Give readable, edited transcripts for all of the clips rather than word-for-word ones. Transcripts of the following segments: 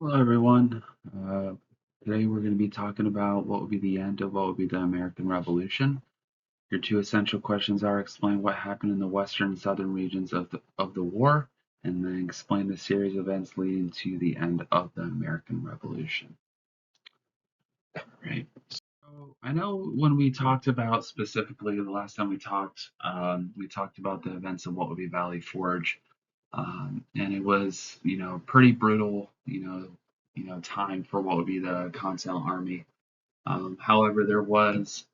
Hello, everyone. Uh, Today we're going to be talking about what would be the end of what would be the American Revolution. Your two essential questions are explain what happened in the western and southern regions of the war, and then explain the series of events leading to the end of the American Revolution. Right. So I know when we talked about specifically the last time we talked about the events of what would be Valley Forge. And it was, pretty brutal, time for what would be the Continental Army. However, there was,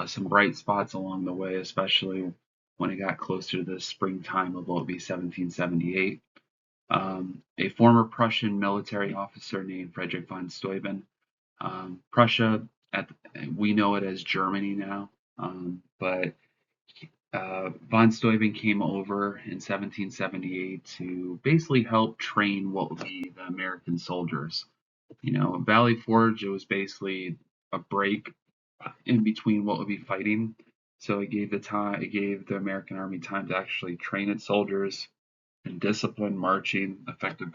some bright spots along the way, especially when it got closer to the springtime of what would be 1778. A former Prussian military officer named Frederick von Steuben. Prussia, at we know it as Germany now, but von Steuben came over in 1778 to basically help train what would be the American soldiers. Valley Forge, it was basically a break in between what would be fighting. So it gave the American army time to actually train its soldiers in discipline, marching, effective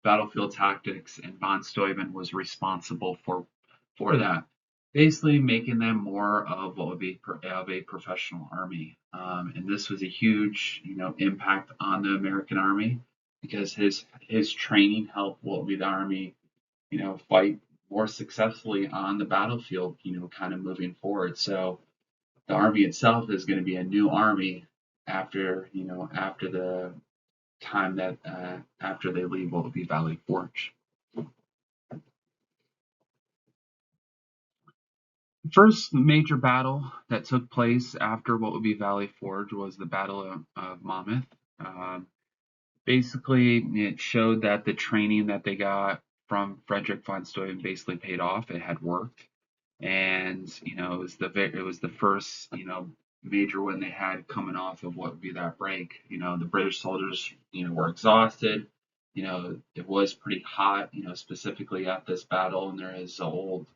battlefield tactics, and von Steuben was responsible for that, basically making them more of what would be of a professional army. And this was a huge, impact on the American army because his training helped what would be the army, fight more successfully on the battlefield, kind of moving forward. So the army itself is going to be a new army after the time that after they leave what would be Valley Forge. The first major battle that took place after what would be Valley Forge was the Battle of Monmouth. Um, Basically, it showed that the training that they got from Frederick von Steuben basically paid off. It had worked, and it was the first major win they had coming off of what would be that break. The British soldiers were exhausted. It was pretty hot. Specifically at this battle, and there is an old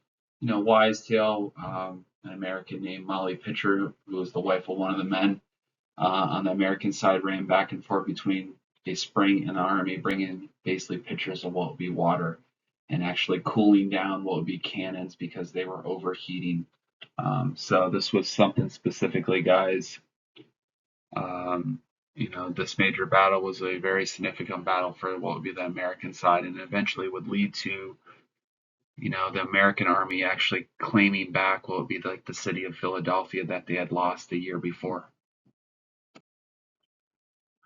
wise tale. An American named Molly Pitcher, who was the wife of one of the men on the American side, ran back and forth between a spring and the army, bringing basically pitchers of what would be water and actually cooling down what would be cannons because they were overheating. So this was something specifically, guys. Um, this major battle was a very significant battle for what would be the American side, and eventually would lead to the American army actually claiming back what would be like the city of Philadelphia that they had lost the year before.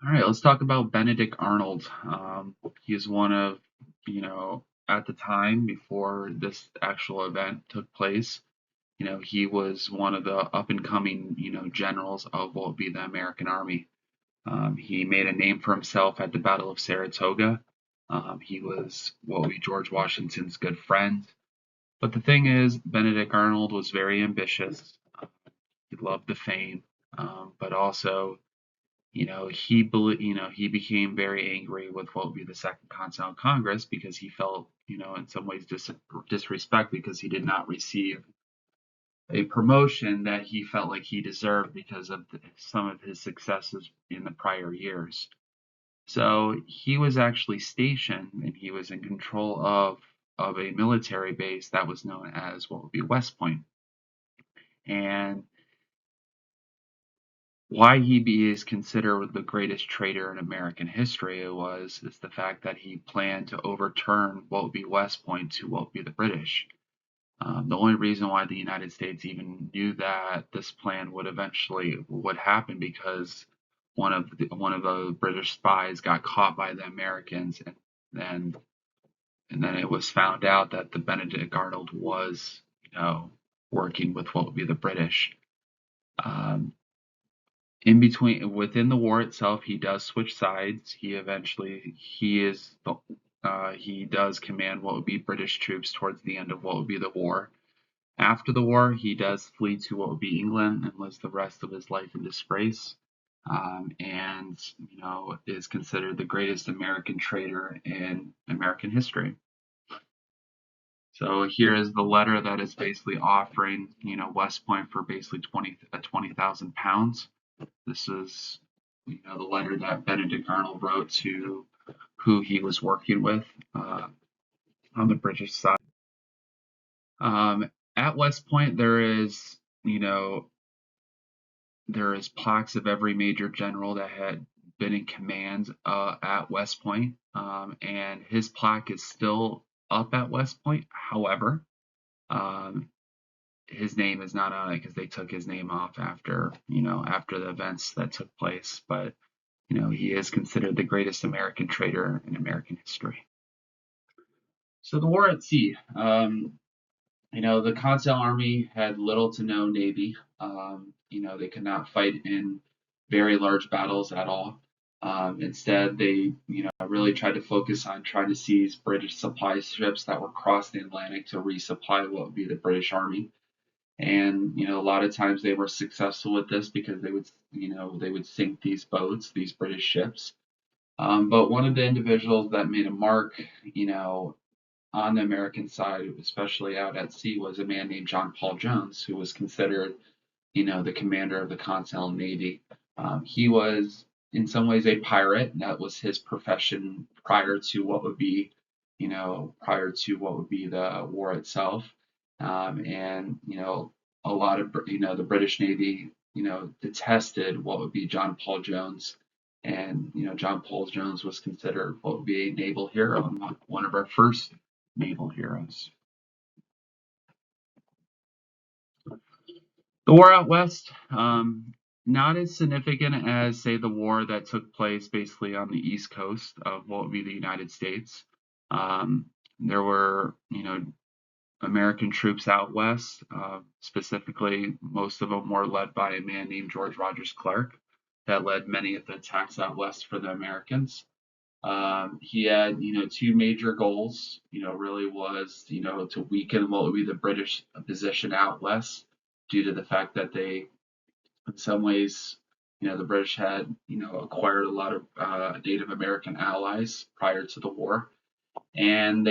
All right, let's talk about Benedict Arnold. He is one of, at the time before this actual event took place, he was one of the up and coming, generals of what would be the American Army. He made a name for himself at the Battle of Saratoga. He was what would be George Washington's good friend. But the thing is, Benedict Arnold was very ambitious. He loved the fame, but also he became very angry with what would be the Second Continental Congress because he felt, in some ways disrespect because he did not receive a promotion that he felt like he deserved because of some of his successes in the prior years. So he was actually stationed and he was in control of a military base that was known as what would be West Point. And why he is considered the greatest traitor in American history is the fact that he planned to overturn what would be West Point to what would be the British. The only reason why the United States even knew that this plan would happen because one of the British spies got caught by the Americans, then and then it was found out that the Benedict Arnold was working with what would be the British. Um, in between within the war itself, he does switch sides. He does command what would be British troops towards the end of what would be the war. After the war, he does flee to what would be England and lives the rest of his life in disgrace. And is considered the greatest American traitor in American history. So here is the letter that is basically offering, West Point for basically 20,000 pounds. This is, the letter that Benedict Arnold wrote to who he was working with. on the British side. At West Point, you know, there is plaques of every major general that had been in command at West Point, and his plaque is still up at West Point. However, um, his name is not on it because they took his name off after the events that took place. But he is considered the greatest American trader in American history. So the war at sea. The Continental Army had little to no navy. They could not fight in very large battles at all. Instead, they, really tried to focus on trying to seize British supply ships that were crossing the Atlantic to resupply what would be the British Army. And a lot of times they were successful with this because they would sink these boats, these British ships. But one of the individuals that made a mark, on the American side, especially out at sea, was a man named John Paul Jones, who was considered, the commander of the Continental Navy. He was, in some ways, a pirate. That was his profession prior to what would be, the war itself. And a lot of the British Navy, detested what would be John Paul Jones. And John Paul Jones was considered what would be a naval hero and one of our first naval heroes. The war out west, not as significant as, say, the war that took place basically on the east coast of what would be the United States. There were, American troops out west. Specifically, most of them were led by a man named George Rogers Clark that led many of the attacks out west for the Americans. He had, two major goals. Really was, to weaken what would be the British position out west, due to the fact that they, in some ways, the British had, acquired a lot of Native American allies prior to the war, and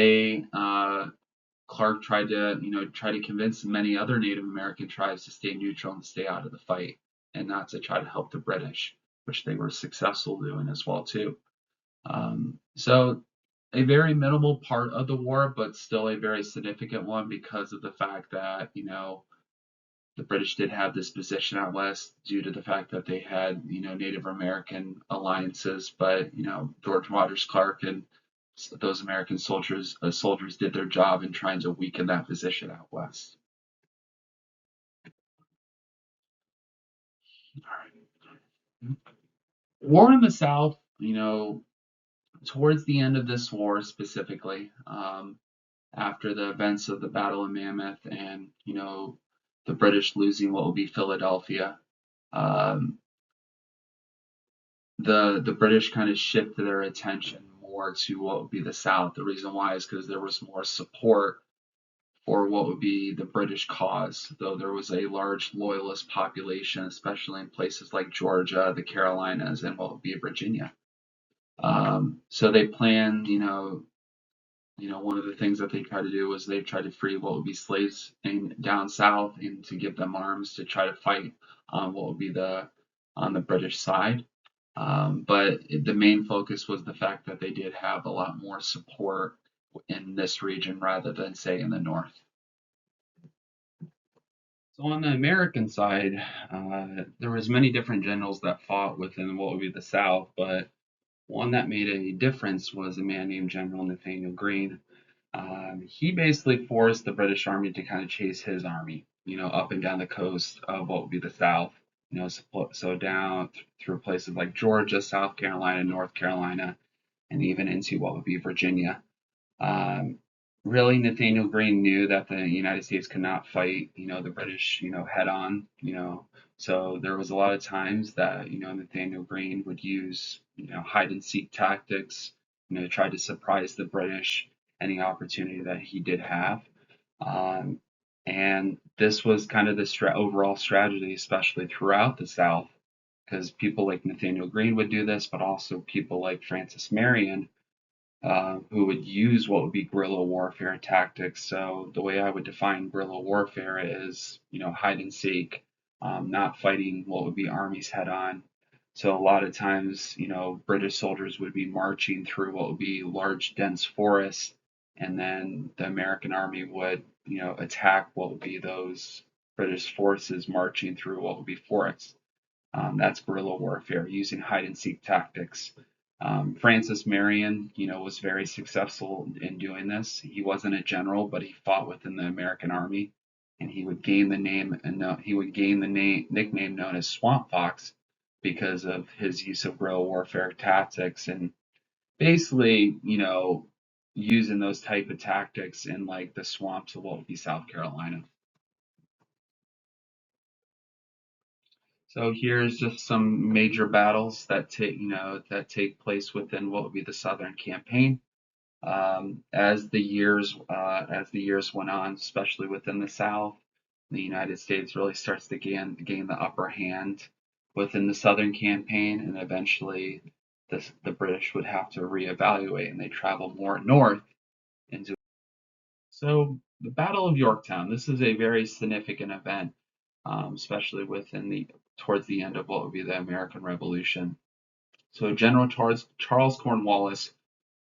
Clark tried to convince many other Native American tribes to stay neutral and stay out of the fight, and not to try to help the British, which they were successful doing as well too. So a very minimal part of the war, but still a very significant one because of the fact that, the British did have this position out west due to the fact that they had, Native American alliances, but, George Rogers Clark and those American soldiers did their job in trying to weaken that position out west. War in the South, towards the end of this war specifically, after the events of the Battle of Mammoth and, the British losing what will be Philadelphia, um, the British kind of shifted their attention more to what would be the South. The reason why is because there was more support for what would be the British cause, though there was a large loyalist population, especially in places like Georgia, the Carolinas, and what would be Virginia. So they planned, one of the things that they tried to do was they tried to free what would be slaves down south and to give them arms to try to fight on what would be on the British side. But the main focus was the fact that they did have a lot more support in this region rather than, say, in the north. So on the American side, there was many different generals that fought within what would be the South, but one that made a difference was a man named General Nathaniel Greene. He basically forced the British Army to kind of chase his army, up and down the coast of what would be the South, so down through places like Georgia, South Carolina, North Carolina, and even into what would be Virginia. Um, really, Nathaniel Greene knew that the United States could not fight, the British, head on, so there was a lot of times that, Nathaniel Greene would use, hide and seek tactics, try to surprise the British any opportunity that he did have. Um, and this was kind of the overall strategy, especially throughout the South, because people like Nathaniel Greene would do this, but also people like Francis Marion, who would use what would be guerrilla warfare tactics. So the way I would define guerrilla warfare is, hide and seek, not fighting what would be armies head on. So a lot of times, British soldiers would be marching through what would be large, dense forests, and then the American army would, attack what would be those British forces marching through what would be forests. That's guerrilla warfare using hide and seek tactics. Francis Marion, was very successful in doing this. He wasn't a general, but he fought within the American army, and he would gain the name and he would gain the nickname known as Swamp Fox because of his use of guerrilla warfare tactics and basically, using those type of tactics in like the swamps of what would be South Carolina. So here's just some major battles that take place within what would be the Southern Campaign. As the years went on, especially within the South, the United States really starts to gain the upper hand within the Southern Campaign, and eventually the British would have to reevaluate, and they travel more north into. So the Battle of Yorktown. This is a very significant event, especially towards the end of what would be the American Revolution. So General Charles Cornwallis,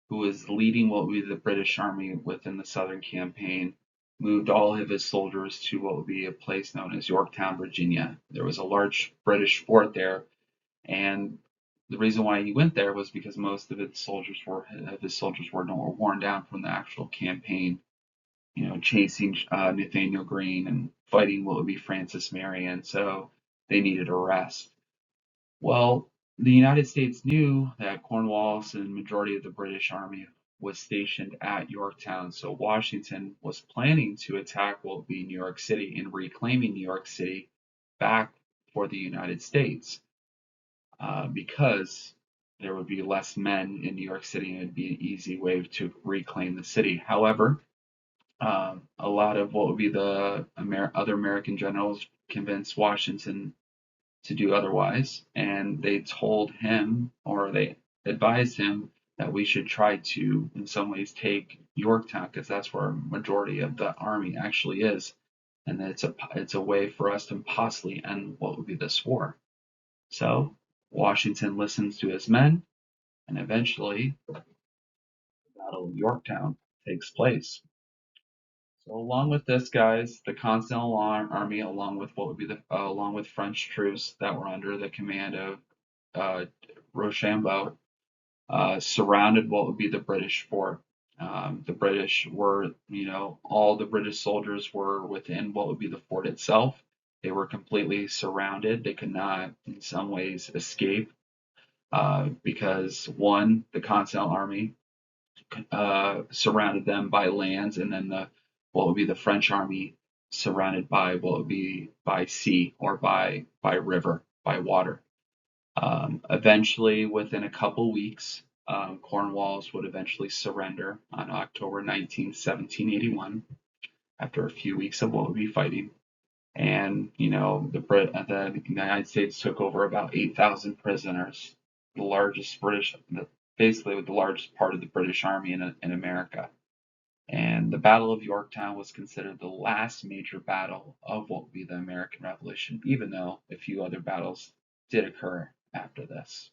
who was leading what would be the British Army within the Southern Campaign, moved all of his soldiers to what would be a place known as Yorktown, Virginia. There was a large British fort there, and the reason why he went there was because most of his soldiers were worn down from the actual campaign, chasing Nathaniel Greene and fighting what would be Francis Marion. So they needed a rest. Well, the United States knew that Cornwallis and majority of the British Army was stationed at Yorktown, so Washington was planning to attack what would be New York City and reclaiming New York City back for the United States, because there would be less men in New York City and it'd be an easy way to reclaim the city. However, a lot of what would be the other American generals convinced Washington to do otherwise, and they told him, or they advised him, that we should try to, in some ways, take Yorktown because that's where a majority of the army actually is, and that it's a way for us to possibly end what would be this war. So Washington listens to his men, and eventually, the Battle of Yorktown takes place. So along with this, guys, the Continental Army, along with French troops that were under the command of uh, Rochambeau, surrounded what would be the British fort. The British were, all the British soldiers were within what would be the fort itself. They were completely surrounded. They could not, in some ways, escape, because one, the Continental Army surrounded them by lands, and then what would be the French army surrounded by what would be by sea or by river, by water. Eventually, within a couple weeks, Cornwallis would eventually surrender on October 19, 1781, after a few weeks of what would be fighting. And the United States took over about 8,000 prisoners, the largest British, basically the largest part of the British Army in America. And the Battle of Yorktown was considered the last major battle of what would be the American Revolution, even though a few other battles did occur after this.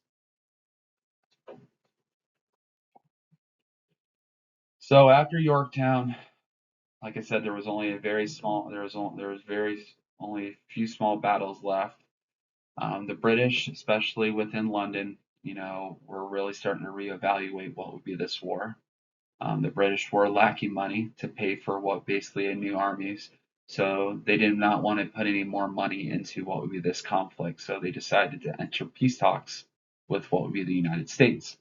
So after Yorktown, like I said, there was only a very small, there was very only a few small battles left. The British, especially within London, were really starting to reevaluate what would be this war. The British were lacking money to pay for what basically a new armies, so they did not want to put any more money into what would be this conflict. So they decided to enter peace talks with what would be the United States.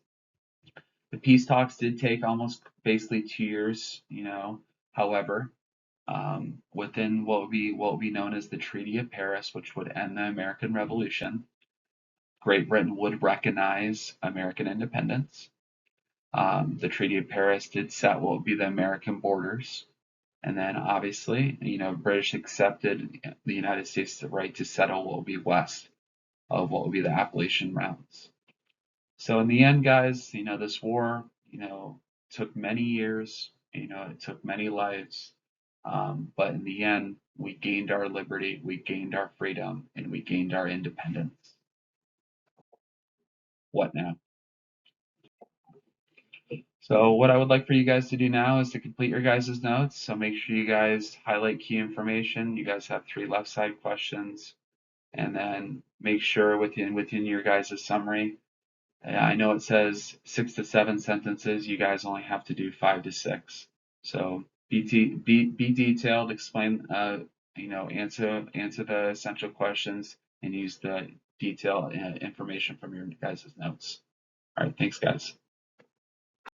The peace talks did take almost basically 2 years, However, within what would be known as the Treaty of Paris, which would end the American Revolution, Great Britain would recognize American independence. The Treaty of Paris did set what would be the American borders. And then obviously, British accepted the United States the right to settle what would be west of what would be the Appalachian Mountains. So in the end, guys, this war, took many years, it took many lives. But in the end, we gained our liberty, we gained our freedom, and we gained our independence. What now? So what I would like for you guys to do now is to complete your guys' notes. So make sure you guys highlight key information. You guys have 3 left side questions, and then make sure within your guys' summary. I know it says 6 to 7 sentences. You guys only have to do 5 to 6. So be detailed. Explain. Answer the essential questions and use the detailed information from your guys' notes. All right. Thanks, guys.